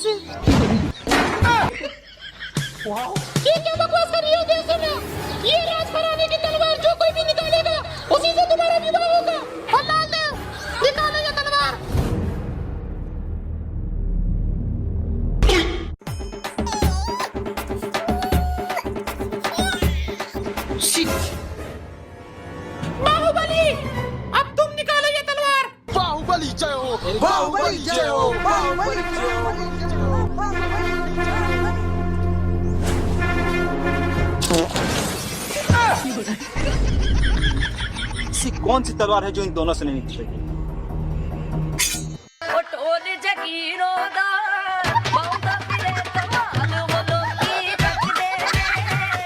से। ये क्या बकवास कर रही हो देवसेना? ये राजघराने की तलवार जो कोई भी निकालेगा उसी से तुम्हारा विवाह होगा। हलाल देव, निकालो ये तलवार। बाहुबली, अब तुम निकालो ये तलवार। बाहुबली जय हो, बाहुबली जय हो, बाहुबली जय हो। ऐसी कौन सी तलवार है जो इन दोनों से नहीं निकलेगी? ओ टोल जगीरों दा